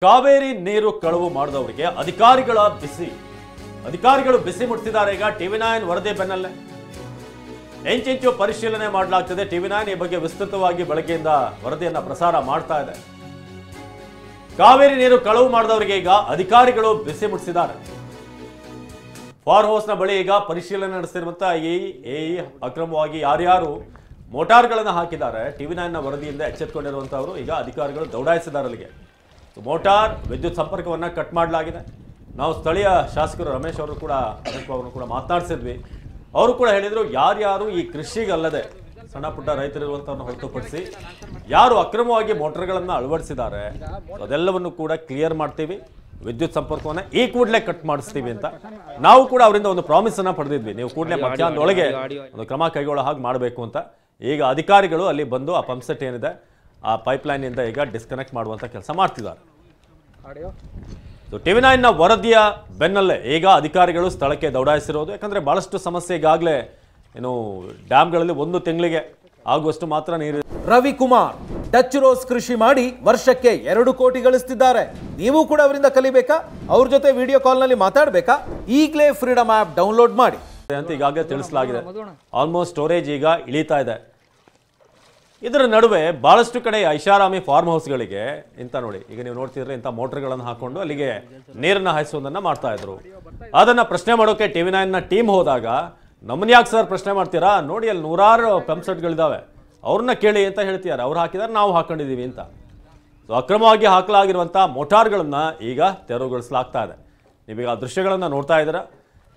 ಕಾವೇರಿ ನೀರು ಕಳವು ಮಾಡಿದವರಿಗೆ ಅಧಿಕಾರಿಗಳು ಬಿಸಿ ಮುಟ್ಟಿಸಿದ್ದಾರೆ. ಈಗ ಟಿವಿ9 ವರದಿ ಬೆನ್ನಲ್ಲೇ ಎಂಚಿಂಚು ಪರಿಶೀಲನೆ ಮಾಡಲಾಗ್ತಿದೆ. ಟಿವಿ9 ಈ ಬಗ್ಗೆ ವಿಸ್ತೃತವಾಗಿ ಬೆಳಗ್ಗೆಯಿಂದ ವರದಿಯನ್ನ ಪ್ರಸಾರ ಮಾಡ್ತಾ ಇದೆ. ಕಾವೇರಿ ನೀರು ಕಳವು ಮಾಡಿದವರಿಗೆ ಈಗ ಅಧಿಕಾರಿಗಳು ಬಿಸಿ ಮುಟ್ಟಿಸಿದ್ದಾರೆ. ಫಾರ್ ಹೌಸ್ನ ಬಳಿ ಈಗ ಪರಿಶೀಲನೆ ನಡೆಸಿರುವಂತಹ ಎಇ ಅಕ್ರಮವಾಗಿ ಯಾರ್ಯಾರು ಮೋಟಾರ್ಗಳನ್ನು ಹಾಕಿದ್ದಾರೆ, ಟಿವಿ9ನ ವರದಿಯಿಂದ ಎಚ್ಚೆತ್ತುಕೊಂಡಿರುವಂತವರು ಈಗ ಅಧಿಕಾರಿಗಳು ದೌಡಾಯಿಸಿದ್ದಾರೆ ಅಲ್ಲಿಗೆ. ಮೋಟಾರ್ ವಿದ್ಯುತ್ ಸಂಪರ್ಕವನ್ನು ಕಟ್ ಮಾಡಲಾಗಿದೆ. ನಾವು ಸ್ಥಳೀಯ ಶಾಸಕರು ರಮೇಶ್ ಅವರು ಕೂಡ ಮಾತನಾಡಿಸಿದ್ವಿ. ಅವರು ಕೂಡ ಹೇಳಿದ್ರು, ಯಾರ್ಯಾರು ಈ ಕೃಷಿಗಲ್ಲದೆ ಸಣ್ಣ ಪುಟ್ಟ ರೈತರಿರುವಂಥವ್ರನ್ನ ಹೊರತುಪಡಿಸಿ ಯಾರು ಅಕ್ರಮವಾಗಿ ಮೋಟಾರ್ಗಳನ್ನು ಅಳವಡಿಸಿದ್ದಾರೆ ಅದೆಲ್ಲವನ್ನು ಕೂಡ ಕ್ಲಿಯರ್ ಮಾಡ್ತೀವಿ, ವಿದ್ಯುತ್ ಸಂಪರ್ಕವನ್ನು ಈ ಕೂಡಲೇ ಕಟ್ ಮಾಡಿಸ್ತೀವಿ ಅಂತ ನಾವು ಕೂಡ ಅವರಿಂದ ಒಂದು ಪ್ರಾಮಿಸ್ ಅನ್ನ ಪಡೆದಿದ್ವಿ. ನೀವು ಕೂಡಲೇ ಮಧ್ಯಾಹ್ನದೊಳಗೆ ಒಂದು ಕ್ರಮ ಕೈಗೊಳ್ಳೋ ಹಾಗೆ ಮಾಡಬೇಕು ಅಂತ. ಈಗ ಅಧಿಕಾರಿಗಳು ಅಲ್ಲಿ ಬಂದು ಆ ಪಂಪ್ ಸೆಟ್ ಏನಿದೆ ಆ ಪೈಪ್ಲೈನ್ ಇಂದ ಈಗ ಡಿಸ್ಕನೆಕ್ಟ್ ಮಾಡುವಂತ ಕೆಲಸ ಮಾಡ್ತಿದ್ದಾರೆ. ಟಿವಿ9ನ ವರದಿಯ ಬೆನ್ನಲ್ಲೇ ಈಗ ಅಧಿಕಾರಿಗಳು ಸ್ಥಳಕ್ಕೆ ದೌಡಾಯಿಸಿರೋದು. ಯಾಕಂದ್ರೆ ಬಹಳಷ್ಟು ಸಮಸ್ಯೆ ಈಗಾಗಲೇ ಡ್ಯಾಮ್ಗಳಲ್ಲಿ ಒಂದು ತಿಂಗಳಿಗೆ ಆಗುವಷ್ಟು ಮಾತ್ರ ನೀರು. ರವಿಕುಮಾರ್ ಡಚ್ ರೋಸ್ ಕೃಷಿ ಮಾಡಿ ವರ್ಷಕ್ಕೆ 2 ಕೋಟಿ ಗಳಿಸ್ತಿದ್ದಾರೆ. ನೀವು ಕೂಡ ಅವರಿಂದ ಕಲಿಬೇಕಾ? ಅವ್ರ ಜೊತೆ ವಿಡಿಯೋ ಕಾಲ್ ನಲ್ಲಿ ಮಾತಾಡಬೇಕಾ? ಈಗಲೇ ಫ್ರೀಡಮ್ ಆಪ್ ಡೌನ್ಲೋಡ್ ಮಾಡಿ ಅಂತ ಈಗಾಗಲೇ ತಿಳಿಸಲಾಗಿದೆ. ಆಲ್ಮೋಸ್ಟ್ ಸ್ಟೋರೇಜ್ ಈಗ ಇಳಿತಾ ಇದೆ. ಇದರ ನಡುವೆ ಬಹಳಷ್ಟು ಕಡೆ ಐಷಾರಾಮಿ ಫಾರ್ಮ್ ಹೌಸ್ಗಳಿಗೆ ನೋಡಿ, ಈಗ ನೀವು ನೋಡ್ತಿದ್ರೆ ಇಂಥ ಮೋಟರ್ಗಳನ್ನು ಹಾಕೊಂಡು ಅಲ್ಲಿಗೆ ನೀರನ್ನು ಹಾಯಿಸೋದನ್ನ ಮಾಡ್ತಾ ಇದ್ರು. ಅದನ್ನ ಪ್ರಶ್ನೆ ಮಾಡೋಕೆ ಟಿವಿ9ನ ಟೀಮ್ ಹೋದಾಗ, ನಮ್ಮನ್ನ ಯಾಕೆ ಸರ್ ಪ್ರಶ್ನೆ ಮಾಡ್ತೀರಾ, ನೋಡಿ ಅಲ್ಲಿ 100 ಪಂಪ್ ಸೆಟ್ಗಳಿದಾವೆ, ಅವ್ರನ್ನ ಕೇಳಿ ಅಂತ ಹೇಳ್ತಿದ್ದಾರೆ. ಅವ್ರು ಹಾಕಿದಾರೆ, ನಾವು ಹಾಕೊಂಡಿದೀವಿ ಅಂತ. ಅಕ್ರಮವಾಗಿ ಹಾಕಲಾಗಿರುವಂತಹ ಮೋಟಾರ್ಗಳನ್ನ ಈಗ ತೆರವುಗೊಳಿಸಲಾಗ್ತಾ ಇದೆ. ನೀವೀಗ ಆ ದೃಶ್ಯಗಳನ್ನ ನೋಡ್ತಾ ಇದ್ದೀರಾ.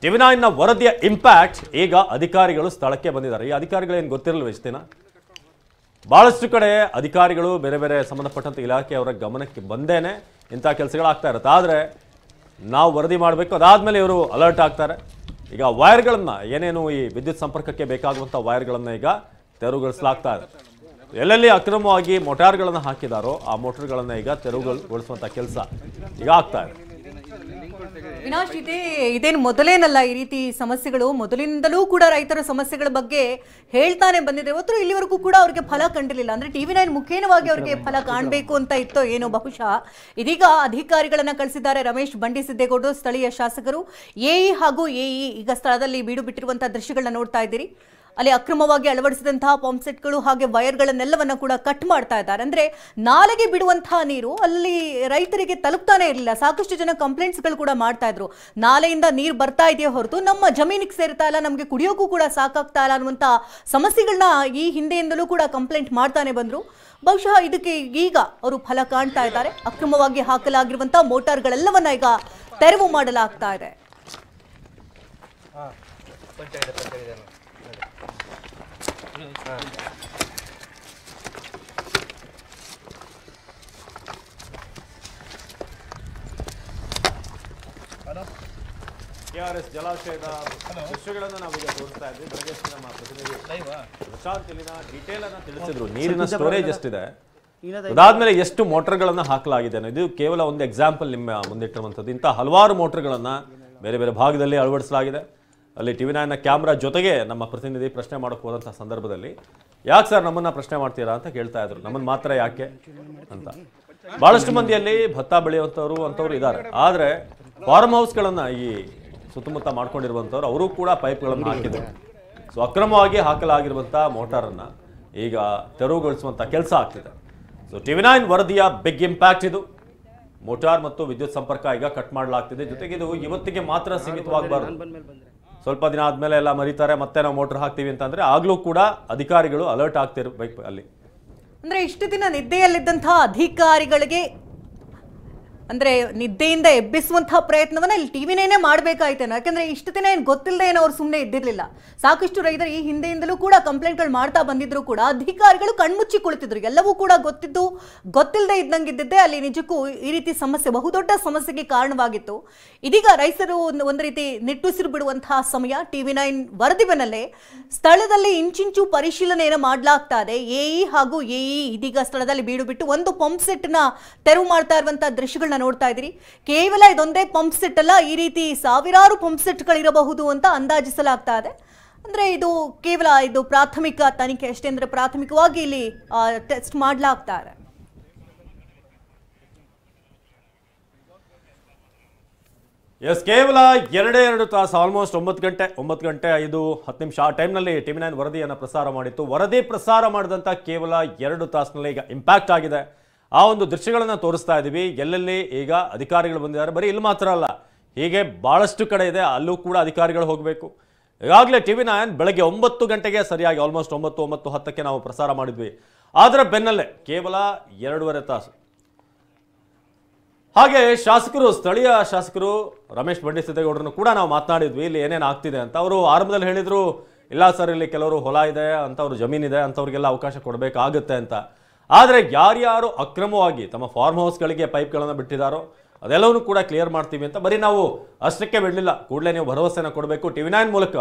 ಟಿವಿ9ನ ವರದಿಯ ಇಂಪ್ಯಾಕ್ಟ್ ಈಗ ಅಧಿಕಾರಿಗಳು ಸ್ಥಳಕ್ಕೆ ಬಂದಿದ್ದಾರೆ. ಈ ಅಧಿಕಾರಿಗಳೇನು ಗೊತ್ತಿರಲಿಲ್ಲ ಇಷ್ಟು ದಿನ. ಬಹಳಷ್ಟು ಕಡೆ ಅಧಿಕಾರಿಗಳು ಬೇರೆ ಬೇರೆ ಸಂಬಂಧಪಟ್ಟಂತ ಇಲಾಖೆಯವರ ಗಮನಕ್ಕೆ ಬಂದೇನೆ ಇಂಥ ಕೆಲಸಗಳಾಗ್ತಾ ಇರುತ್ತೆ. ಆದರೆ ನಾವು ವರದಿ ಮಾಡಬೇಕು, ಅದಾದ್ಮೇಲೆ ಇವರು ಅಲರ್ಟ್ ಆಗ್ತಾರೆ. ಈಗ ವೈರ್ಗಳನ್ನ ಏನೇನು ಈ ವಿದ್ಯುತ್ ಸಂಪರ್ಕಕ್ಕೆ ಬೇಕಾಗುವಂಥ ವೈರ್ಗಳನ್ನ ಈಗ ತೆರವುಗೊಳಿಸಲಾಗ್ತಾ ಇದೆ. ಎಲ್ಲೆಲ್ಲಿ ಅಕ್ರಮವಾಗಿ ಮೋಟಾರ್ಗಳನ್ನು ಹಾಕಿದಾರೋ ಆ ಮೋಟಾರ್ಗಳನ್ನ ಈಗ ತೆರವುಗೊಳಿಸುವಂಥ ಕೆಲಸ ಈಗ ಆಗ್ತಾ ಇದೆ. ವಿನಾಶ್, ಇದೇನು ಮೊದಲೇನಲ್ಲ, ಈ ರೀತಿ ಸಮಸ್ಯೆಗಳು ಮೊದಲಿಂದಲೂ ಕೂಡ ರೈತರ ಸಮಸ್ಯೆಗಳ ಬಗ್ಗೆ ಹೇಳ್ತಾನೆ ಬಂದಿದೆ. ಇವತ್ತು ಇಲ್ಲಿವರೆಗೂ ಕೂಡ ಅವ್ರಿಗೆ ಫಲ ಕಂಡಿರಲಿಲ್ಲ. ಅಂದ್ರೆ ಟಿವಿ9 ಮುಖೇನವಾಗಿ ಅವರಿಗೆ ಫಲ ಕಾಣಬೇಕು ಅಂತ ಇತ್ತೋ ಏನೋ ಬಹುಶಃ. ಇದೀಗ ಅಧಿಕಾರಿಗಳನ್ನ ಕಳಿಸಿದ್ದಾರೆ. ರಮೇಶ್ ಬಂಡಿಸಿದ್ದೇಗೌಡರು, ಸ್ಥಳೀಯ ಶಾಸಕರು, ಎಇ ಹಾಗೂ ಎಇ ಈಗ ಸ್ಥಳದಲ್ಲಿ ಬೀಡು ಬಿಟ್ಟಿರುವಂತಹ ದೃಶ್ಯಗಳನ್ನ ನೋಡ್ತಾ ಇದ್ದೀರಿ. ಅಲ್ಲಿ ಅಕ್ರಮವಾಗಿ ಅಳವಡಿಸಿದಂತಹ ಪಂಪ್ ಸೆಟ್ಗಳು ಹಾಗೆ ವೈರ್ಗಳನ್ನೆಲ್ಲವನ್ನ ಕೂಡ ಕಟ್ ಮಾಡ್ತಾ ಇದ್ದಾರೆ. ಅಂದ್ರೆ ನಾಲೆಗೆ ಬಿಡುವಂತಹ ನೀರು ಅಲ್ಲಿ ರೈತರಿಗೆ ತಲುಪ್ತಾನೆ ಇರಲಿಲ್ಲ. ಸಾಕಷ್ಟು ಜನ ಕಂಪ್ಲೇಂಟ್ಸ್ಗಳು ಕೂಡ ಮಾಡ್ತಾ ಇದ್ರು, ನಾಲೆಯಿಂದ ನೀರು ಬರ್ತಾ ಇದೆಯೋ ಹೊರತು ನಮ್ಮ ಜಮೀನಿಗೆ ಸೇರ್ತಾ ಇಲ್ಲ, ನಮಗೆ ಕುಡಿಯೋಕ್ಕೂ ಕೂಡ ಸಾಕಾಗ್ತಾ ಇಲ್ಲ ಅನ್ನುವಂಥ ಸಮಸ್ಯೆಗಳನ್ನ ಈ ಹಿಂದೆಯಿಂದಲೂ ಕೂಡ ಕಂಪ್ಲೇಂಟ್ ಮಾಡ್ತಾನೆ ಬಂದ್ರು. ಬಹುಶಃ ಇದಕ್ಕೆ ಈಗ ಅವರು ಫಲ ಕಾಣ್ತಾ ಇದ್ದಾರೆ. ಅಕ್ರಮವಾಗಿ ಹಾಕಲಾಗಿರುವಂತಹ ಮೋಟಾರ್ಗಳೆಲ್ಲವನ್ನ ಈಗ ತೆರವು ಮಾಡಲಾಗ್ತಾ ಇದೆ. ಕೆಆರ್ಎಸ್ ಜಲಾಶಯದ ದೃಶ್ಯಗಳನ್ನು ನಾವೀಗ ತೋರಿಸ್ತಾ ಇದ್ವಿ. ಬೆಳಗ್ಗೆ ನಮ್ಮ ಪ್ರತಿನಿಧಿ ಪ್ರಶಾಂತ್ ಇಲ್ಲಿನ ಡೀಟೇಲ್ ಅನ್ನ ತಿಳಿಸಿದ್ರು. ನೀರಿನ ಸ್ಟೋರೇಜ್ ಎಷ್ಟಿದೆ, ಅದಾದ್ಮೇಲೆ ಎಷ್ಟು ಮೋಟರ್ಗಳನ್ನ ಹಾಕಲಾಗಿದೆ. ಇದು ಕೇವಲ ಒಂದು ಎಕ್ಸಾಂಪಲ್ ನಿಮ್ಮ ಮುಂದಿಟ್ಟಿರುವಂಥದ್ದು. ಇಂಥ ಹಲವಾರು ಮೋಟರ್ಗಳನ್ನ ಬೇರೆ ಬೇರೆ ಭಾಗದಲ್ಲಿ ಅಳವಡಿಸಲಾಗಿದೆ. ಅಲ್ಲಿ ಟಿವಿ9ನ ಕ್ಯಾಮ್ರಾ ಜೊತೆಗೆ ನಮ್ಮ ಪ್ರತಿನಿಧಿ ಪ್ರಶ್ನೆ ಮಾಡೋಕೆ ಹೋದಂಥ ಸಂದರ್ಭದಲ್ಲಿ, ಯಾಕೆ ಸರ್ ನಮ್ಮನ್ನ ಪ್ರಶ್ನೆ ಮಾಡ್ತೀರಾ ಅಂತ ಕೇಳ್ತಾ ಇದ್ರು. ನಮ್ಮನ್ನು ಮಾತ್ರ ಯಾಕೆ ಅಂತ. ಬಹಳಷ್ಟು ಮಂದಿಯಲ್ಲಿ ಭತ್ತ ಬೆಳೆಯುವಂಥವ್ರು ಇದ್ದಾರೆ. ಆದರೆ ಫಾರ್ಮ್ ಹೌಸ್ಗಳನ್ನ ಈ ಸುತ್ತಮುತ್ತ ಮಾಡ್ಕೊಂಡಿರುವಂಥವ್ರು ಅವರು ಕೂಡ ಪೈಪ್ಗಳನ್ನು ಹಾಕಿದ್ರು. ಅಕ್ರಮವಾಗಿ ಹಾಕಲಾಗಿರುವಂಥ ಮೋಟಾರನ್ನ ಈಗ ತೆರವುಗೊಳಿಸುವಂಥ ಕೆಲಸ ಆಗ್ತಿದೆ. ಟಿವಿ9 ವರದಿಯ ಬಿಗ್ ಇಂಪ್ಯಾಕ್ಟ್ ಇದು. ಮೋಟಾರ್ ಮತ್ತು ವಿದ್ಯುತ್ ಸಂಪರ್ಕ ಈಗ ಕಟ್ ಮಾಡಲಾಗ್ತಿದೆ. ಜೊತೆಗೆ ಇದು ಇವತ್ತಿಗೆ ಮಾತ್ರ ಸೀಮಿತವಾಗಬಾರ್ದು. ಸ್ವಲ್ಪ ದಿನ ಆದ್ಮೇಲೆ ಎಲ್ಲ ಮರೀತಾರೆ, ಮತ್ತೆ ನಾವು ಮೋಟರ್ ಹಾಕ್ತೀವಿ ಅಂತಂದ್ರೆ ಆಗ್ಲೂ ಕೂಡ ಅಧಿಕಾರಿಗಳು ಅಲರ್ಟ್ ಆಗ್ತಿರ್ಬೇಕು ಅಲ್ಲಿ. ಅಂದ್ರೆ ಇಷ್ಟು ದಿನ ನಿದ್ದೆಯಲ್ಲಿದ್ದಂತಹ ಅಧಿಕಾರಿಗಳಿಗೆ ಅಂದ್ರೆ ನಿದ್ದೆಯಿಂದ ಎಬ್ಬಿಸುವಂತಹ ಪ್ರಯತ್ನವನ್ನ ಇಲ್ಲಿ ಟಿವಿ9 ಮಾಡಬೇಕಾಯ್ತೇನೋ. ಯಾಕಂದ್ರೆ ಇಷ್ಟು ದಿನ ಏನು ಗೊತ್ತಿಲ್ಲದೆ ಏನೋ ಅವ್ರು ಸುಮ್ಮನೆ ಇದ್ದಿರ್ಲಿಲ್ಲ. ಸಾಕಷ್ಟು ರೈತರು ಈ ಹಿಂದೆಯಿಂದಲೂ ಕೂಡ ಕಂಪ್ಲೇಂಟ್ಗಳು ಮಾಡ್ತಾ ಬಂದಿದ್ರು ಕೂಡ ಅಧಿಕಾರಿಗಳು ಕಣ್ಮುಚ್ಚಿ ಕುಳಿತಿದ್ರು. ಎಲ್ಲವೂ ಕೂಡ ಗೊತ್ತಿಲ್ಲದೆ ಇದ್ದಂಗಿದ್ದಿದ್ದೆ ಅಲ್ಲಿ ನಿಜಕ್ಕೂ ಈ ರೀತಿ ಸಮಸ್ಯೆ, ಬಹುದೊಡ್ಡ ಸಮಸ್ಯೆಗೆ ಕಾರಣವಾಗಿತ್ತು. ಇದೀಗ ರೈತರು ಒಂದು ರೀತಿ ನಿಟ್ಟುಸಿರು ಬಿಡುವಂತಹ ಸಮಯ. ಟಿವಿ9 ವರದಿ ಬೆನ್ನಲ್ಲೇ ಸ್ಥಳದಲ್ಲಿ ಇಂಚಿಂಚು ಪರಿಶೀಲನೆಯನ್ನು ಮಾಡಲಾಗ್ತಾ ಇದೆ. ಎಇ ಹಾಗೂ ಎಇ ಇದೀಗ ಸ್ಥಳದಲ್ಲಿ ಬೀಡು ಬಿಟ್ಟು ಒಂದು ಪಂಪ್ ಸೆಟ್ ನ ತೆರವು ಮಾಡ್ತಾ ಇರುವಂತಹ ದೃಶ್ಯಗಳನ್ನ ನೋಡ್ತಾ ಇದ್ದೀರಿ. ಕೇವಲ ಇದೊಂದೇ ಪಂಪ್ ಸೆಟ್ ಅಲ್ಲ, ಈ ರೀತಿ ಸಾವಿರಾರು ಪಂಪ್ ಸೆಟ್ಗಳಿರಬಹುದು ಅಂತ ಅಂದಾಜಿಸಲಾಗ್ತಾ ಇದೆ. ಅಂದ್ರೆ ಇದು ಕೇವಲ ಪ್ರಾಥಮಿಕ ತನಿಖೆ ಅಷ್ಟೇ. ಅಂದ್ರೆ ಪ್ರಾಥಮಿಕವಾಗಿ ಇಲ್ಲಿ ಟೆಸ್ಟ್ ಮಾಡಲಾಗ್ತಾ ಇದೆ. ಎಸ್, ಕೇವಲ 2 ತಾಸು, ಆಲ್ಮೋಸ್ಟ್ 9 ಗಂಟೆ 9:05 ಆ ಟೈಮ್ನಲ್ಲಿ TV9 ವರದಿಯನ್ನು ಪ್ರಸಾರ ಮಾಡಿತ್ತು. ವರದಿ ಪ್ರಸಾರ ಮಾಡಿದಂಥ ಕೇವಲ 2 ತಾಸಿನಲ್ಲಿ ಈಗ ಇಂಪ್ಯಾಕ್ಟ್ ಆಗಿದೆ. ಆ ಒಂದು ದೃಶ್ಯಗಳನ್ನು ತೋರಿಸ್ತಾ ಇದ್ದೀವಿ. ಎಲ್ಲೆಲ್ಲಿ ಈಗ ಅಧಿಕಾರಿಗಳು ಬಂದಿದ್ದಾರೆ, ಬರೀ ಇಲ್ಲಿ ಮಾತ್ರ ಅಲ್ಲ, ಹೀಗೆ ಭಾಳಷ್ಟು ಕಡೆ ಇದೆ, ಅಲ್ಲೂ ಕೂಡ ಅಧಿಕಾರಿಗಳು ಹೋಗಬೇಕು. ಈಗಾಗಲೇ TV9 ಬೆಳಗ್ಗೆ 9 ಗಂಟೆಗೆ ಸರಿಯಾಗಿ ಆಲ್ಮೋಸ್ಟ್ 9:10ಕ್ಕೆ ನಾವು ಪ್ರಸಾರ ಮಾಡಿದ್ವಿ. ಅದರ ಬೆನ್ನಲ್ಲೇ ಕೇವಲ 2.5 ತಾಸು. ಹಾಗೆ ಶಾಸಕರು, ಸ್ಥಳೀಯ ಶಾಸಕರು ರಮೇಶ್ ಬಂಡಿಸಿದ್ದೇಗೌಡರನ್ನು ಕೂಡ ನಾವು ಮಾತನಾಡಿದ್ವಿ, ಇಲ್ಲಿ ಏನೇನು ಆಗ್ತಿದೆ ಅಂತ. ಅವರು ಆರಂಭದಲ್ಲಿ ಹೇಳಿದ್ರು, ಇಲ್ಲ ಸರ್, ಇಲ್ಲಿ ಕೆಲವರು ಹೊಲ ಇದೆ, ಅಂಥವ್ರು ಜಮೀನಿದೆ, ಅಂಥವ್ರಿಗೆಲ್ಲ ಅವಕಾಶ ಕೊಡಬೇಕಾಗುತ್ತೆ ಅಂತ. ಆದರೆ ಯಾರ್ಯಾರು ಅಕ್ರಮವಾಗಿ ತಮ್ಮ ಫಾರ್ಮ್ ಹೌಸ್ಗಳಿಗೆ ಪೈಪ್ಗಳನ್ನು ಬಿಟ್ಟಿದ್ದಾರೋ ಅದೆಲ್ಲವನ್ನೂ ಕೂಡ ಕ್ಲಿಯರ್ ಮಾಡ್ತೀವಿ ಅಂತ. ಬರೀ ನಾವು ಅಷ್ಟಕ್ಕೆ ಬಿಡಲಿಲ್ಲ, ಕೂಡಲೇ ನೀವು ಭರವಸೆನ ಕೊಡಬೇಕು. TV9 ಮೂಲಕ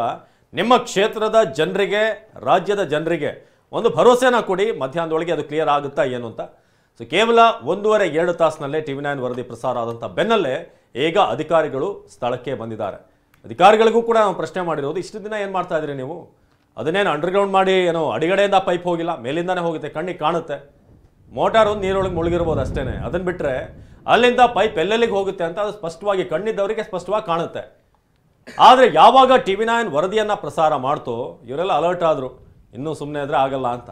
ನಿಮ್ಮ ಕ್ಷೇತ್ರದ ಜನರಿಗೆ, ರಾಜ್ಯದ ಜನರಿಗೆ ಒಂದು ಭರವಸೆನ ಕೊಡಿ, ಮಧ್ಯಾಹ್ನದೊಳಗೆ ಅದು ಕ್ಲಿಯರ್ ಆಗುತ್ತಾ ಏನು ಅಂತ. ಸೊ ಕೇವಲ 1.5-2 ತಾಸಿನಲ್ಲೇ TV9 ವರದಿ ಪ್ರಸಾರ ಆದಂಥ ಬೆನ್ನಲ್ಲೇ ಈಗ ಅಧಿಕಾರಿಗಳು ಸ್ಥಳಕ್ಕೆ ಬಂದಿದ್ದಾರೆ. ಅಧಿಕಾರಿಗಳಿಗೂ ಕೂಡ ನಾವು ಪ್ರಶ್ನೆ ಮಾಡಿರೋದು, ಇಷ್ಟು ದಿನ ಏನು ಮಾಡ್ತಾ ಇದ್ರಿ ನೀವು? ಅದನ್ನೇನು ಅಂಡರ್ಗ್ರೌಂಡ್ ಮಾಡಿ ಏನೋ ಅಡಿಗಡೆಯಿಂದ ಪೈಪ್ ಹೋಗಿಲ್ಲ, ಮೇಲಿಂದಾನೇ ಹೋಗುತ್ತೆ, ಕಣ್ಣಿಗೆ ಕಾಣುತ್ತೆ. ಮೋಟಾರ್ ಒಂದು ನೀರೊಳಗೆ ಮುಳುಗಿರ್ಬೋದು ಅಷ್ಟೇ. ಅದನ್ನು ಬಿಟ್ಟರೆ ಅಲ್ಲಿಂದ ಪೈಪ್ ಎಲ್ಲೆಲ್ಲಿಗೆ ಹೋಗುತ್ತೆ ಅಂತ ಅದು ಸ್ಪಷ್ಟವಾಗಿ ಕಣ್ಣಿದ್ದವರಿಗೆ ಸ್ಪಷ್ಟವಾಗಿ ಕಾಣುತ್ತೆ. ಆದರೆ ಯಾವಾಗ TV9 ವರದಿಯನ್ನು ಪ್ರಸಾರ ಮಾಡ್ತೋ ಇವರೆಲ್ಲ ಅಲರ್ಟ್ ಆದರು, ಇನ್ನೂ ಸುಮ್ಮನೆ ಇದ್ರೆ ಆಗಲ್ಲ ಅಂತ.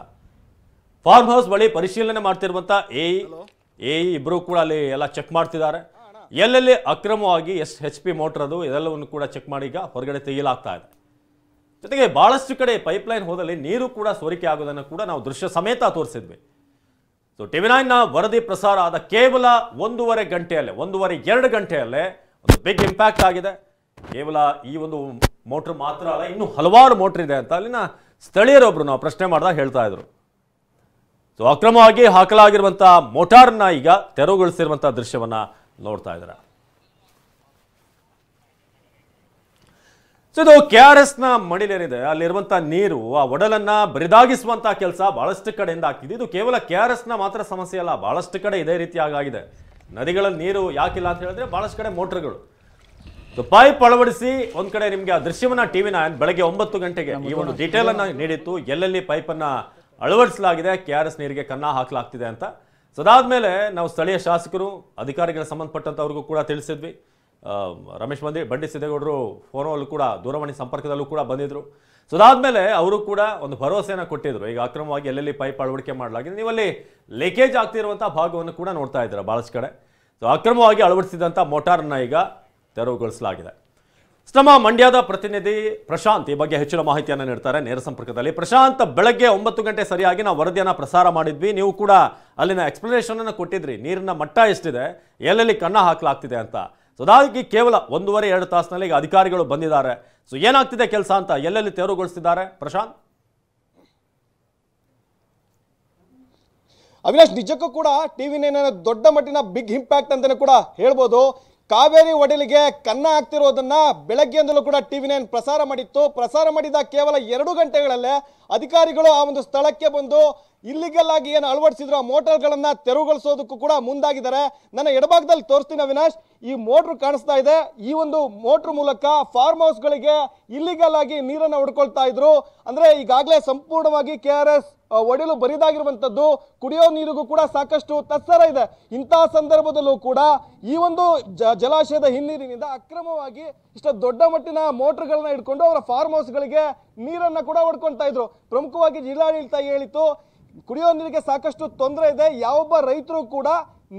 ಫಾರ್ಮ್ ಹೌಸ್ ಬಳಿ ಪರಿಶೀಲನೆ ಮಾಡ್ತಿರುವಂಥ ಎಇ ಇಬ್ಬರು ಕೂಡ ಅಲ್ಲಿ ಎಲ್ಲ ಚೆಕ್ ಮಾಡ್ತಿದ್ದಾರೆ. ಎಲ್ಲೆಲ್ಲಿ ಅಕ್ರಮವಾಗಿ ಎಷ್ಟು HP ಮೋಟರ್ ಅದು ಇದೆಲ್ಲವನ್ನು ಕೂಡ ಚೆಕ್ ಮಾಡಿ ಈಗ ಹೊರಗಡೆ ತೆಗೆಯಲಾಗ್ತಾ ಇದೆ. ಜೊತೆಗೆ ಬಹಳಷ್ಟು ಕಡೆ ಪೈಪ್ಲೈನ್ ಹೋದಲ್ಲಿ ನೀರು ಕೂಡ ಸೋರಿಕೆ ಆಗೋದನ್ನು ಕೂಡ ನಾವು ದೃಶ್ಯ ಸಮೇತ ತೋರಿಸಿದ್ವಿ. ಸೊ TV9 ವರದಿ ಪ್ರಸಾರ ಆದ ಕೇವಲ 1.5-2 ಗಂಟೆಯಲ್ಲೇ ಒಂದು ಬಿಗ್ ಇಂಪ್ಯಾಕ್ಟ್ ಆಗಿದೆ. ಕೇವಲ ಈ ಒಂದು ಮೋಟರ್ ಮಾತ್ರ ಅಲ್ಲ, ಇನ್ನು ಹಲವಾರು ಮೋಟರ್ ಇದೆ ಅಂತ ಅಲ್ಲಿನ ಸ್ಥಳೀಯರೊಬ್ರು ನಾವು ಪ್ರಶ್ನೆ ಮಾಡಿದಾಗ ಹೇಳ್ತಾ ಇದ್ರು. ಸೊ ಅಕ್ರಮವಾಗಿ ಹಾಕಲಾಗಿರುವಂಥ ಮೋಟಾರ್ನ ಈಗ ತೆರವುಗೊಳಿಸಿರುವಂಥ ದೃಶ್ಯವನ್ನ ನೋಡ್ತಾ ಇದ್ದಾರೆ. ಸೊ ಇದು KRSನ ಮಡಿಲೇನಿದೆ, ಅಲ್ಲಿರುವಂಥ ನೀರು ಆ ಒಡಲನ್ನ ಬರಿದಾಗಿಸುವಂಥ ಕೆಲಸ ಬಹಳಷ್ಟು ಕಡೆಯಿಂದ ಆಗ್ತಿದೆ. ಇದು ಕೇವಲ KRSನ ಮಾತ್ರ ಸಮಸ್ಯೆ ಅಲ್ಲ, ಬಹಳಷ್ಟು ಕಡೆ ಇದೇ ರೀತಿಯಾಗಿದೆ. ನದಿಗಳಲ್ಲಿ ನೀರು ಯಾಕಿಲ್ಲ ಅಂತ ಹೇಳಿದ್ರೆ ಬಹಳಷ್ಟು ಕಡೆ ಮೋಟರ್ಗಳು. ಸೊ ಪೈಪ್ ಅಳವಡಿಸಿ ಒಂದ್ ಕಡೆ ನಿಮ್ಗೆ ಆ ದೃಶ್ಯವನ್ನ TV9 ಬೆಳಗ್ಗೆ 9 ಗಂಟೆಗೆ ಈ ಒಂದು ಡೀಟೇಲ್ ಅನ್ನ ನೀಡಿತ್ತು, ಎಲ್ಲೆಲ್ಲಿ ಪೈಪನ್ನ ಅಳವಡಿಸಲಾಗಿದೆ, KRS ನೀರಿಗೆ ಕನ್ನ ಹಾಕಲಾಗ್ತಿದೆ ಅಂತ. ಸೊ ಅದಾದ್ಮೇಲೆ ನಾವು ಸ್ಥಳೀಯ ಶಾಸಕರು, ಅಧಿಕಾರಿಗಳ ಸಂಬಂಧಪಟ್ಟಂತವ್ರಿಗೂ ಕೂಡ ತಿಳಿಸಿದ್ವಿ. ರಮೇಶ್ ಬಂಡಿಸಿದ್ದೇಗೌಡರು ಫೋನಲ್ಲೂ ಕೂಡ, ದೂರವಾಣಿ ಸಂಪರ್ಕದಲ್ಲೂ ಕೂಡ ಬಂದಿದ್ರು. ಸೊ ಅದಾದ್ಮೇಲೆ ಅವರು ಕೂಡ ಒಂದು ಭರವಸೆಯನ್ನು ಕೊಟ್ಟಿದ್ರು, ಈಗ ಅಕ್ರಮವಾಗಿ ಎಲ್ಲೆಲ್ಲಿ ಪೈಪ್ ಅಳವಡಿಕೆ ಮಾಡಲಾಗಿದೆ, ನೀವಲ್ಲಿ ಲೀಕೇಜ್ ಆಗ್ತಿರುವಂಥ ಭಾಗವನ್ನು ಕೂಡ ನೋಡ್ತಾ ಇದ್ದೀರಾ ಬಹಳಷ್ಟು ಕಡೆ. ಸೊ ಅಕ್ರಮವಾಗಿ ಅಳವಡಿಸಿದಂಥ ಮೋಟಾರನ್ನ ಈಗ ತೆರವುಗೊಳಿಸಲಾಗಿದೆ. ನಮ್ಮ ಮಂಡ್ಯದ ಪ್ರತಿನಿಧಿ ಪ್ರಶಾಂತ್ ಈ ಬಗ್ಗೆ ಹೆಚ್ಚಿನ ಮಾಹಿತಿಯನ್ನು ನೀಡ್ತಾರೆ ನೇರ ಸಂಪರ್ಕದಲ್ಲಿ. ಪ್ರಶಾಂತ್, ಬೆಳಗ್ಗೆ 9 ಗಂಟೆ ಸರಿಯಾಗಿ ನಾವು ವರದಿಯನ್ನು ಪ್ರಸಾರ ಮಾಡಿದ್ವಿ, ನೀವು ಕೂಡ ಅಲ್ಲಿನ ಎಕ್ಸ್ಪ್ಲನೇಷನ್ ಅನ್ನು ಕೊಟ್ಟಿದ್ರಿ, ನೀರಿನ ಮಟ್ಟ ಎಷ್ಟಿದೆ, ಎಲ್ಲೆಲ್ಲಿ ಕನ್ನ ಹಾಕಲಾಗ್ತಿದೆ ಅಂತ. ಸೊ ಅದಾಗಿ ಕೇವಲ 1.5-2 ತಾಸಿನಲ್ಲಿ ಈಗ ಅಧಿಕಾರಿಗಳು ಬಂದಿದ್ದಾರೆ. ಸೊ ಏನಾಗ್ತಿದೆ ಕೆಲಸ ಅಂತ, ಎಲ್ಲೆಲ್ಲಿ ತೆರವುಗೊಳಿಸಿದ್ದಾರೆ ಪ್ರಶಾಂತ್? ಅವಿನಾಶ್, ನಿಜಕ್ಕೂ ಕೂಡ TV9 ದೊಡ್ಡ ಮಟ್ಟಿನ ಬಿಗ್ ಇಂಪ್ಯಾಕ್ಟ್ ಅಂತಾನೆ ಕೂಡ ಹೇಳ್ಬೋದು. ಕಾವೇರಿ ಒಡಲಿಗೆ ಕನ್ನ ಹಾಕ್ತಿರೋದನ್ನ ಬೆಳಗ್ಗೆಯಿಂದಲೂ ಕೂಡ TV9 ಪ್ರಸಾರ ಮಾಡಿತ್ತು. ಪ್ರಸಾರ ಮಾಡಿದ ಕೇವಲ 2 ಗಂಟೆಗಳಲ್ಲೇ ಅಧಿಕಾರಿಗಳು ಆ ಒಂದು ಸ್ಥಳಕ್ಕೆ ಬಂದು ಇಲ್ಲಿಗಲ್ ಆಗಿ ಏನು ಅಳವಡಿಸಿದ್ರು ಆ ಮೋಟರ್ಗಳನ್ನ ತೆರವುಗೊಳಿಸೋದಕ್ಕೂ ಕೂಡ ಮುಂದಾಗಿದ್ದಾರೆ. ನನ್ನ ಎಡಭಾಗದಲ್ಲಿ ತೋರಿಸ್ತೀನಿ ಅವಿನಾಶ್, ಈ ಮೋಟ್ರ್ ಕಾಣಿಸ್ತಾ ಇದೆ. ಈ ಒಂದು ಮೋಟ್ರ್ ಮೂಲಕ ಫಾರ್ಮ್ ಹೌಸ್ಗಳಿಗೆ ಇಲ್ಲಿಗಲ್ ಆಗಿ ನೀರನ್ನು ಹೊಡ್ಕೊಳ್ತಾ ಇದ್ರು. ಅಂದ್ರೆ ಈಗಾಗಲೇ ಸಂಪೂರ್ಣವಾಗಿ KRS ಒಡೆಯಲು ಬರಿದಾಗಿರುವಂತದ್ದು, ಕುಡಿಯೋ ನೀರಿಗೂ ಕೂಡ ಸಾಕಷ್ಟು ತತ್ಸರ ಇದೆ. ಇಂತಹ ಸಂದರ್ಭದಲ್ಲೂ ಕೂಡ ಈ ಒಂದು ಜಲಾಶಯದ ಹಿನ್ನೀರಿನಿಂದ ಅಕ್ರಮವಾಗಿ ಇಷ್ಟ ದೊಡ್ಡ ಮಟ್ಟಿನ ಮೋಟರ್ಗಳನ್ನ ಇಟ್ಕೊಂಡು ಅವರ ಫಾರ್ಮ್ ಹೌಸ್ಗಳಿಗೆ ನೀರನ್ನ ಕೂಡ ಹೊಡ್ಕೊಳ್ತಾ ಇದ್ರು. ಪ್ರಮುಖವಾಗಿ ಜಿಲ್ಲಾಡಳಿತ ಹೇಳಿತ್ತು, ಕುಡಿಯೋ ನೀರಿಗೆ ಸಾಕಷ್ಟು ತೊಂದರೆ ಇದೆ, ಯಾವೊಬ್ಬ ರೈತರು ಕೂಡ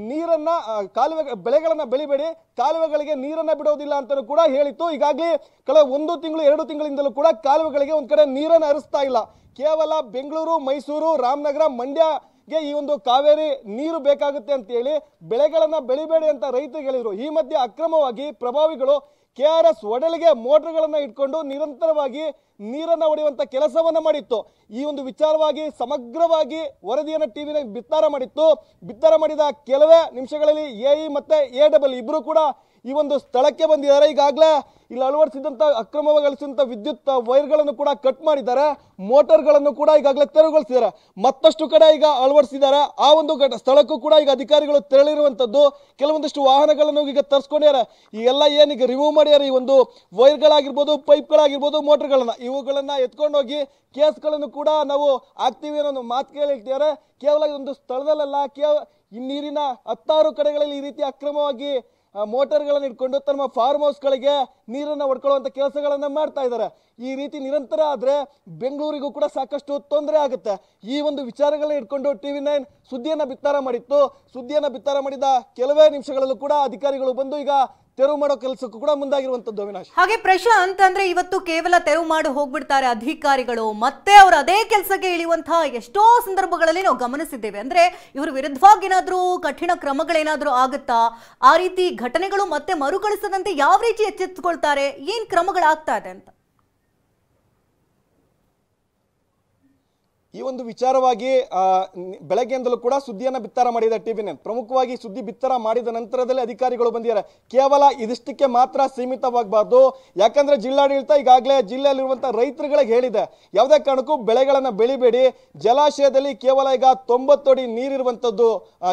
ನೀರನ್ನ ಕಾಲುವೆ ಬೆಳೆಗಳನ್ನ ಬೆಳಿಬೇಡಿ, ಕಾಲುವೆಗಳಿಗೆ ನೀರನ್ನ ಬಿಡೋದಿಲ್ಲ ಅಂತ ಕೂಡ ಹೇಳಿತ್ತು. ಈಗಾಗಲೇ ಕಳೆದ 1 ತಿಂಗಳು 2 ತಿಂಗಳಿಂದಲೂ ಕೂಡ ಕಾಲುವೆಗಳಿಗೆ ಒಂದ್ ಕಡೆ ನೀರನ್ನ ಹರಿಸ್ತಾ ಇಲ್ಲ. ಕೇವಲ ಬೆಂಗಳೂರು, ಮೈಸೂರು, ರಾಮನಗರ, ಮಂಡ್ಯಗೆ ಈ ಒಂದು ಕಾವೇರಿ ನೀರು ಬೇಕಾಗುತ್ತೆ ಅಂತ ಹೇಳಿ ಬೆಳೆಗಳನ್ನ ಬೆಳಿಬೇಡಿ ಅಂತ ರೈತರಿಗೆ ಹೇಳಿದ್ರು. ಈ ಮಧ್ಯೆ ಅಕ್ರಮವಾಗಿ ಪ್ರಭಾವಿಗಳು KRS ಒಡಲಿಗೆ ಮೋಟರ್ಗಳನ್ನ ಇಟ್ಕೊಂಡು ನಿರಂತರವಾಗಿ ನೀರನ್ನ ಹೊಡೆಯುವಂತ ಕೆಲಸವನ್ನ ಮಾಡಿತ್ತು. ಈ ಒಂದು ವಿಚಾರವಾಗಿ ಸಮಗ್ರವಾಗಿ ವರದಿಯನ್ನು TV9 ಬಿತ್ತರ ಮಾಡಿತ್ತು. ಬಿತ್ತರ ಮಾಡಿದ ಕೆಲವೇ ನಿಮಿಷಗಳಲ್ಲಿ ಎಇ ಮತ್ತೆ AEE ಇಬ್ರು ಕೂಡ ಈ ಒಂದು ಸ್ಥಳಕ್ಕೆ ಬಂದಿದ್ದಾರೆ. ಈಗಾಗಲೇ ಇಲ್ಲಿ ಅಳವಡಿಸಿದಂತ ಅಕ್ರಮವಾಗಿ ಅಳಿಸಿದಂತ ವಿದ್ಯುತ್ ವೈರ್ಗಳನ್ನು ಕೂಡ ಕಟ್ ಮಾಡಿದ್ದಾರೆ, ಮೋಟರ್ಗಳನ್ನು ಕೂಡ ಈಗಾಗಲೇ ತೆರವುಗೊಳಿಸಿದ್ದಾರೆ, ಮತ್ತಷ್ಟು ಕಡೆ ಈಗ ಅಳವಡಿಸಿದ್ದಾರೆ. ಆ ಒಂದು ಸ್ಥಳಕ್ಕೂ ಕೂಡ ಈಗ ಅಧಿಕಾರಿಗಳು ತೆರಳಿರುವಂತದ್ದು. ಕೆಲವೊಂದಿಷ್ಟು ವಾಹನಗಳನ್ನು ಈಗ ತರಿಸ್ಕೊಂಡಿದ್ದಾರೆ. ಈ ಎಲ್ಲ ಏನೀಗ ರಿಮೂವ್ ಮಾಡ್ಯಾರ, ಈ ಒಂದು ವೈರ್ಗಳಾಗಿರ್ಬೋದು, ಪೈಪ್ಗಳಾಗಿರ್ಬೋದು, ಮೋಟರ್ಗಳನ್ನ ಇವುಗಳನ್ನ ಎತ್ಕೊಂಡೋಗಿ ಕೇಸ್ಗಳನ್ನು ಕೂಡ ನಾವು ಆಗ್ತೀವಿ ಅನ್ನೋ ಒಂದು ಮಾತು ಕೇಳಿರ್ತಾರೆ. ಕೇವಲ ಒಂದು ಸ್ಥಳದಲ್ಲ, ಈ ನೀರಿನ 10 ಕಡೆಗಳಲ್ಲಿ ಈ ರೀತಿ ಅಕ್ರಮವಾಗಿ ಮೋಟಾರ್ಗಳನ್ನು ಇಟ್ಕೊಂಡು ತಮ್ಮ ಫಾರ್ಮ್ ಹೌಸ್ಗಳಿಗೆ ನೀರನ್ನು ಹೊಡ್ಕೊಳ್ಳುವಂತ ಕೆಲಸಗಳನ್ನ ಮಾಡ್ತಾ ಇದ್ದಾರೆ. ಈ ರೀತಿ ನಿರಂತರ ಆದ್ರೆ ಬೆಂಗಳೂರಿಗೂ ಕೂಡ ಸಾಕಷ್ಟು ತೊಂದರೆ ಆಗುತ್ತೆ. ಈ ಒಂದು ವಿಚಾರಗಳನ್ನ ಇಟ್ಕೊಂಡು TV9 ಸುದ್ದಿಯನ್ನ ಬಿತ್ತರ ಮಾಡಿತ್ತು. ಸುದ್ದಿಯನ್ನ ಬಿತ್ತರ ಮಾಡಿದ ಕೆಲವೇ ನಿಮಿಷಗಳಲ್ಲೂ ಕೂಡ ಅಧಿಕಾರಿಗಳು ಬಂದು ಈಗ ತೆರವು ಮಾಡೋ ಕೆಲಸಕ್ಕೂ ಕೂಡ ಮುಂದಾಗಿರುವಂತದ್ದು. ಅವಿನಾಶ್, ಹಾಗೆ ಪ್ರಶಾಂತ್, ಅಂದ್ರೆ ಇವತ್ತು ಕೇವಲ ತೆರವು ಮಾಡಿ ಹೋಗ್ಬಿಡ್ತಾರೆ ಅಧಿಕಾರಿಗಳು, ಮತ್ತೆ ಅವರು ಅದೇ ಕೆಲಸಕ್ಕೆ ಇಳಿಯುವಂತಹ ಎಷ್ಟೋ ಸಂದರ್ಭಗಳಲ್ಲಿ ನಾವು ಗಮನಿಸಿದ್ದೇವೆ. ಅಂದ್ರೆ ಇವರು ವಿರುದ್ಧವಾಗಿ ಏನಾದ್ರೂ ಕಠಿಣ ಕ್ರಮಗಳೇನಾದ್ರೂ ಆಗುತ್ತಾ? ಆ ರೀತಿ ಘಟನೆಗಳು ಮತ್ತೆ ಮರುಕಳಿಸದಂತೆ ಯಾವ ರೀತಿ ಎಚ್ಚೆತ್ತುಕೊಳ್ತಾರೆ? ಏನ್ ಕ್ರಮಗಳಾಗ್ತಾ ಇದೆ ಅಂತ ಈ ಒಂದು ವಿಚಾರವಾಗಿ ಬೆಳಗ್ಗೆಯಿಂದಲೂ ಕೂಡ ಸುದ್ದಿಯನ್ನ ಬಿತ್ತರ ಮಾಡಿದ TV9. ಪ್ರಮುಖವಾಗಿ ಸುದ್ದಿ ಬಿತ್ತರ ಮಾಡಿದ ನಂತರದಲ್ಲಿ ಅಧಿಕಾರಿಗಳು ಬಂದಿದ್ದಾರೆ. ಕೇವಲ ಇದಿಷ್ಟಕ್ಕೆ ಮಾತ್ರ ಸೀಮಿತವಾಗಬಾರ್ದು. ಯಾಕಂದ್ರೆ ಜಿಲ್ಲಾಡಳಿತ ಈಗಾಗಲೇ ಜಿಲ್ಲೆಯಲ್ಲಿರುವಂತಹ ರೈತರುಗಳಿಗೆ ಹೇಳಿದೆ, ಯಾವುದೇ ಕಾರಣಕ್ಕೂ ಬೆಳೆಗಳನ್ನ ಬೆಳಿಬೇಡಿ. ಜಲಾಶಯದಲ್ಲಿ ಕೇವಲ ಈಗ 90 ಅಡಿ ನೀರಿರುವಂತದ್ದು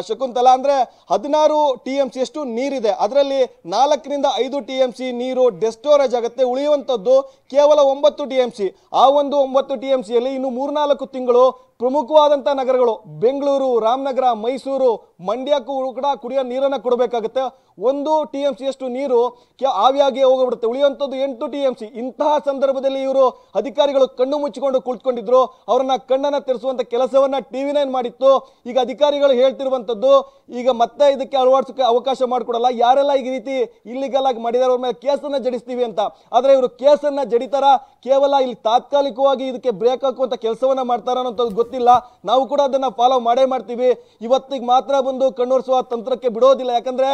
ಶಕುಂತಲಾ, ಅಂದ್ರೆ 16 TMC ಅಷ್ಟು ನೀರಿದೆ. ಅದರಲ್ಲಿ 4 ರಿಂದ 5 TMC ನೀರು ಡೆಡ್ ಸ್ಟೋರೇಜ್ ಆಗುತ್ತೆ. ಉಳಿಯುವಂತದ್ದು ಕೇವಲ 9 TMC. ಆ ಒಂದು 9 TMC ಯಲ್ಲಿ ಇನ್ನು 3-4 ತಿಂಗಳು ಪ್ರಮುಖವಾದಂತಹ ನಗರಗಳು ಬೆಂಗಳೂರು, ರಾಮನಗರ, ಮೈಸೂರು, ಮಂಡ್ಯಕ್ಕೂ ಕೂಡ ಕುಡಿಯೋ ನೀರನ್ನ ಕೊಡಬೇಕಾಗುತ್ತೆ. 1 TMC ಅಷ್ಟು ನೀರು ಆವಿಯಾಗಿ ಹೋಗ್ಬಿಡುತ್ತೆ. ಉಳಿಯುವಂಥದ್ದು 8 TMC. ಇಂತಹ ಸಂದರ್ಭದಲ್ಲಿ ಇವರು ಅಧಿಕಾರಿಗಳು ಕಣ್ಣು ಮುಚ್ಚಿಕೊಂಡು ಕುಳಿತುಕೊಂಡಿದ್ರು. ಅವರನ್ನ ಕಣ್ಣನ್ನ ತೆರೆಸುವಂತ ಕೆಲಸವನ್ನ TV9 ಮಾಡಿತ್ತು. ಈಗ ಅಧಿಕಾರಿಗಳು ಹೇಳ್ತಿರುವಂತದ್ದು, ಈಗ ಮತ್ತೆ ಇದಕ್ಕೆ ಅಳವಡಿಸಕ್ಕೆ ಅವಕಾಶ ಮಾಡಿಕೊಡಲ್ಲ. ಯಾರೆಲ್ಲ ಈ ರೀತಿ ಇಲ್ಲಿಗಲ್ ಆಗಿ ಮಾಡಿದಾರೆ ಅವ್ರ ಮೇಲೆ ಕೇಸನ್ನ ಜಡಿಸ್ತೀವಿ ಅಂತ. ಆದ್ರೆ ಇವರು ಕೇಸನ್ನ ಜಡಿತಾರ, ಕೇವಲ ಇಲ್ಲಿ ತಾತ್ಕಾಲಿಕವಾಗಿ ಇದಕ್ಕೆ ಬ್ರೇಕ್ ಹಾಕುವಂತ ಕೆಲಸವನ್ನ ಮಾಡ್ತಾರ ಅನ್ನೋದು ಗೊತ್ತಿಲ್ಲ. ನಾವು ಕೂಡ ಅದನ್ನ ಫಾಲೋ ಮಾಡೇ ಮಾಡ್ತೀವಿ. ಇವತ್ತಿಗೆ ಮಾತ್ರ ಬಂದು ಕಣ್ಣೊರೆಸುವ ತಂತ್ರಕ್ಕೆ ಬಿಡೋದಿಲ್ಲ. ಯಾಕಂದ್ರೆ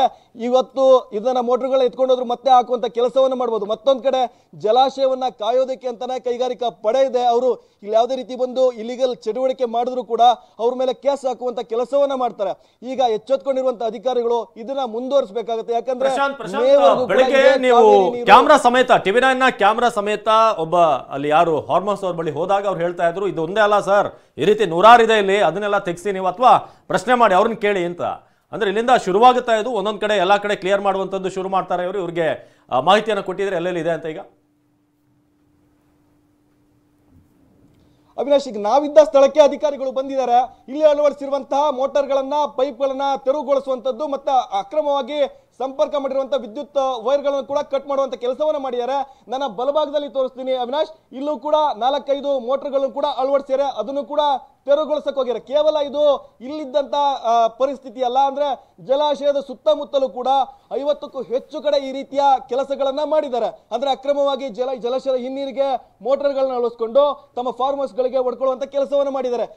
ಇವತ್ತು ಇದನ್ನ ಮೋಟರ್ಗಳ ಎತ್ಕೊಂಡೋದ್ರು ಮತ್ತೆ ಹಾಕುವಂತ ಕೆಲಸವನ್ನ ಮಾಡಬಹುದು. ಮತ್ತೊಂದ್ ಕಡೆ ಜಲಾಶಯವನ್ನ ಕಾಯೋದಕ್ಕೆ ಅಂತಾನೆ ಕೈಗಾರಿಕಾ ಪಡೆ ಇದೆ. ಅವರು ಇಲ್ಲಿ ಯಾವುದೇ ರೀತಿ ಬಂದು ಇಲಿಗಲ್ ಚಟುವಟಿಕೆ ಮಾಡಿದ್ರು ಕೂಡ ಅವ್ರ ಮೇಲೆ ಕೇಸ್ ಹಾಕುವಂತ ಕೆಲಸವನ್ನ ಮಾಡ್ತಾರೆ. ಈಗ ಎಚ್ಚೆತ್ಕೊಂಡಿರುವಂತ ಅಧಿಕಾರಿಗಳು ಇದನ್ನ ಮುಂದುವರಿಸಬೇಕಾಗುತ್ತೆ. ಯಾಕಂದ್ರೆ ಬೆಳಿಗ್ಗೆ ನೀವು ಕ್ಯಾಮ್ರಾ ಸಮೇತ TV9 ಕ್ಯಾಮ್ರಾ ಸಮೇತ ಒಬ್ಬ ಅಲ್ಲಿ ಯಾರು ಹಾರ್ಮೋನ್ಸ್ ಅವ್ರ ಬಳಿ ಹೋದಾಗ ಅವ್ರು ಹೇಳ್ತಾ ಇದ್ರು, ಇದು ಒಂದೇ ಅಲ್ಲ ಸರ್, ಈ ರೀತಿ 100 ಇದೆ ಇಲ್ಲಿ, ಅದನ್ನೆಲ್ಲ ತೆಗ್ಸಿ ನೀವು ಅಥವಾ ಪ್ರಶ್ನೆ ಮಾಡಿ ಅವ್ರನ್ನ ಕೇಳಿ ಅಂತ. ಅಂದ್ರೆ ಇಲ್ಲಿಂದ ಶುರುವಾಗುತ್ತಾ ಇದು ಒಂದೊಂದ್ ಕಡೆ ಎಲ್ಲಾ ಕಡೆ ಕ್ಲಿಯರ್ ಮಾಡುವಂತದ್ದು ಶುರು ಮಾಡ್ತಾರೆ ಇವರು. ಇವ್ರಿಗೆ ಮಾಹಿತಿಯನ್ನು ಕೊಟ್ಟಿದ್ರೆ ಎಲ್ಲೆಲ್ಲಿ ಇದೆ ಅಂತ. ಈಗ ಅವಿನಾಶ್, ಈಗ ನಾವಿದ್ದ ಸ್ಥಳಕ್ಕೆ ಅಧಿಕಾರಿಗಳು ಬಂದಿದ್ದಾರೆ. ಇಲ್ಲಿ ಅಳವಡಿಸಿರುವಂತಹ ಮೋಟಾರ್ಗಳನ್ನ, ಪೈಪ್ಗಳನ್ನ ತೆರವುಗೊಳಿಸುವಂತದ್ದು ಮತ್ತೆ ಅಕ್ರಮವಾಗಿ ಸಂಪರ್ಕ ಮಾಡಿರುವಂತಹ ವಿದ್ಯುತ್ ವೈರ್ಗಳನ್ನು ಕೂಡ ಕಟ್ ಮಾಡುವಂತ ಕೆಲಸವನ್ನ ಮಾಡಿದ್ದಾರೆ. ನನ್ನ ಬಲಭಾಗದಲ್ಲಿ ತೋರಿಸ್ತೀನಿ ಅವಿನಾಶ್, ಇಲ್ಲೂ ಕೂಡ 4-5 ಮೋಟರ್ಗಳನ್ನು ಕೂಡ ಅಳವಡಿಸಿದ್ದಾರೆ. ಅದನ್ನು ಕೂಡ ತೆರವುಗೊಳಿಸಕ್ಕೆ ಹೋಗ್ಯಾರೆ. ಕೇವಲ ಇದು ಇಲ್ಲಿದ್ದಂತ ಪರಿಸ್ಥಿತಿ ಅಲ್ಲ, ಅಂದ್ರೆ ಜಲಾಶಯದ ಸುತ್ತಮುತ್ತಲೂ ಕೂಡ 50ಕ್ಕೂ ಹೆಚ್ಚು ಕಡೆ ಈ ರೀತಿಯ ಕೆಲಸಗಳನ್ನ ಮಾಡಿದ್ದಾರೆ. ಅಂದ್ರೆ ಅಕ್ರಮವಾಗಿ ಜಲಾಶಯದ ಹಿನ್ನೀರಿಗೆ ಮೋಟಾರ್ಗಳನ್ನ ಅಳವಡಿಸಿಕೊಂಡು ತಮ್ಮ ಫಾರ್ಮ್ ಹೌಸ್ ಗಳಿಗೆ ಹೊಡ್ಕೊಳ್ಳುವಂತ ಕೆಲಸವನ್ನ ಮಾಡಿದ್ದಾರೆ.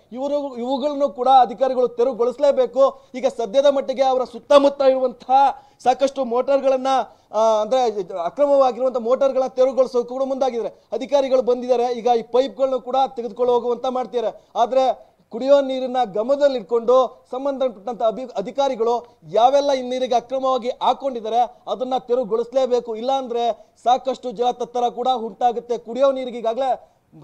ಇವುಗಳನ್ನು ಕೂಡ ಅಧಿಕಾರಿಗಳು ತೆರವುಗೊಳಿಸಲೇಬೇಕು. ಈಗ ಸದ್ಯದ ಮಟ್ಟಿಗೆ ಅವರ ಸುತ್ತಮುತ್ತ ಇರುವಂತಹ ಸಾಕಷ್ಟು ಮೋಟಾರ್ಗಳನ್ನ ಅಂದ್ರೆ ಅಕ್ರಮವಾಗಿರುವಂತಹ ಮೋಟಾರ್ಗಳನ್ನ ತೆರವುಗೊಳಿಸೋಕೆ ಕೂಡ ಮುಂದಾಗಿದ್ದಾರೆ. ಅಧಿಕಾರಿಗಳು ಬಂದಿದ್ದಾರೆ. ಈಗ ಈ ಪೈಪ್ಗಳನ್ನು ಕೂಡ ತೆಗೆದುಕೊಂಡು ಹೋಗುವಂತ ಮಾಡ್ತಿದ್ದಾರೆ. ಆದ್ರೆ ಕುಡಿಯೋ ನೀರನ್ನ ಗಮನದಲ್ಲಿಟ್ಕೊಂಡು ಸಂಬಂಧಪಟ್ಟಂತ ಅಧಿಕಾರಿಗಳು ಯಾವೆಲ್ಲ ಈ ನೀರಿಗೆ ಅಕ್ರಮವಾಗಿ ಹಾಕೊಂಡಿದ್ದಾರೆ ಅದನ್ನ ತೆರವುಗೊಳಿಸಲೇಬೇಕು. ಇಲ್ಲಾಂದ್ರೆ ಸಾಕಷ್ಟು ಜಲತತ್ತರ ಕೂಡ ಉಂಟಾಗುತ್ತೆ. ಕುಡಿಯೋ ನೀರಿಗೆ ಈಗಾಗಲೇ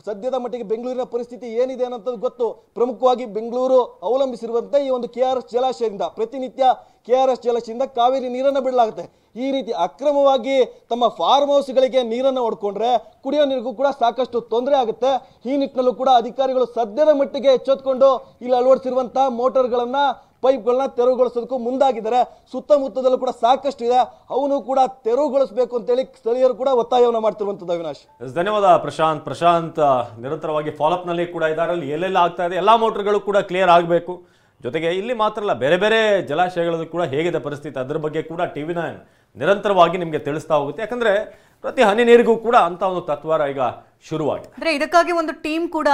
ಸದ್ಯದ ಮಟ್ಟಿಗೆ ಬೆಂಗಳೂರಿನ ಪರಿಸ್ಥಿತಿ ಏನಿದೆ ಅನ್ನೋದು ಗೊತ್ತು. ಪ್ರಮುಖವಾಗಿ ಬೆಂಗಳೂರು ಅವಲಂಬಿಸಿರುವಂತೆ ಈ ಒಂದು KRS ಜಲಾಶಯದಿಂದ ಪ್ರತಿನಿತ್ಯ KRS ಜಲಾಶಯದಿಂದ ಕಾವೇರಿ ನೀರನ್ನ ಬಿಡಲಾಗುತ್ತೆ. ಈ ರೀತಿ ಅಕ್ರಮವಾಗಿ ತಮ್ಮ ಫಾರ್ಮ್ ಹೌಸ್ಗಳಿಗೆ ನೀರನ್ನ ಹೊಡ್ಕೊಂಡ್ರೆ ಕುಡಿಯೋ ನೀರಿಗೂ ಕೂಡ ಸಾಕಷ್ಟು ತೊಂದರೆ ಆಗುತ್ತೆ. ಈ ನಿಟ್ಟಿನಲ್ಲೂ ಕೂಡ ಅಧಿಕಾರಿಗಳು ಸದ್ಯದ ಮಟ್ಟಿಗೆ ಎಚ್ಚೆತ್ಕೊಂಡು ಇಲ್ಲಿ ಅಳವಡಿಸಿರುವಂತಹ ಮೋಟಾರ್ಗಳನ್ನ, ಪೈಪ್ಗಳನ್ನ ತೆರವುಗೊಳಿಸೋದಕ್ಕೂ ಮುಂದಾಗಿದ್ದಾರೆ. ಸುತ್ತಮುತ್ತದಲ್ಲೂ ಕೂಡ ಸಾಕಷ್ಟು ಇದೆ, ಅವನು ಕೂಡ ತೆರವುಗೊಳಿಸಬೇಕು ಅಂತೇಳಿ ಸ್ಥಳೀಯರು ಕೂಡ ಒತ್ತಾಯವನ್ನು ಮಾಡ್ತಿರುವಂತದ್ದು. ಅವಿನಾಶ್, ಧನ್ಯವಾದ ಪ್ರಶಾಂತ್. ನಿರಂತರವಾಗಿ ಫಾಲೋಅಪ್ ನಲ್ಲಿ ಕೂಡ ಇದ್ದಾರೆ. ಅಲ್ಲಿ ಎಲ್ಲೆಲ್ಲ ಆಗ್ತಾ ಇದೆ ಎಲ್ಲಾ ಮೋಟರ್ಗಳು ಕೂಡ ಕ್ಲಿಯರ್ ಆಗಬೇಕು. ಜೊತೆಗೆ ಇಲ್ಲಿ ಮಾತ್ರ ಅಲ್ಲ, ಬೇರೆ ಬೇರೆ ಜಲಾಶಯಗಳಲ್ಲೂ ಕೂಡ ಹೇಗಿದೆ ಪರಿಸ್ಥಿತಿ ಅದರ ಬಗ್ಗೆ ಕೂಡ TV9 ನಿರಂತರವಾಗಿ ನಿಮಗೆ ತಿಳಿಸ್ತಾ ಹೋಗುತ್ತೆ. ಯಾಕಂದ್ರೆ ಪ್ರತಿ ಹನಿ ನೀರಿಗೂ ಕೂಡ ಅಂತ ಒಂದು ತತ್ವಾರ ಈಗ ಶುರುವಾಗಿದೆ. ಅಂದ್ರೆ ಇದಕ್ಕಾಗಿ ಒಂದು ಟೀಮ್ ಕೂಡ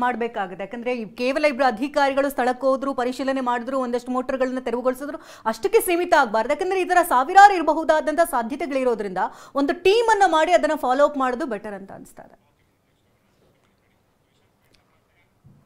ಮಾಡಬೇಕಾಗಿದೆ. ಯಾಕಂದ್ರೆ ಕೇವಲ ಇಬ್ಬರು ಅಧಿಕಾರಿಗಳು ಸ್ಥಳಕ್ಕೆ ಹೋದ್ರು, ಪರಿಶೀಲನೆ ಮಾಡಿದ್ರು, ಒಂದಷ್ಟು ಮೋಟರ್ಗಳನ್ನ ತೆರವುಗೊಳಿಸಿದ್ರು, ಅಷ್ಟಕ್ಕೆ ಸೀಮಿತ ಆಗಬಾರ್ದು. ಯಾಕಂದ್ರೆ ಇದರ ಸಾವಿರಾರು ಇರಬಹುದಾದಂತಹ ಸಾಧ್ಯತೆಗಳಿರೋದ್ರಿಂದ ಒಂದು ಟೀಮ್ ಅನ್ನ ಮಾಡಿ ಅದನ್ನ ಫಾಲೋ ಅಪ್ ಮಾಡೋದು ಬೆಟರ್ ಅಂತ ಅನಿಸ್ತಾ ಇದೆ.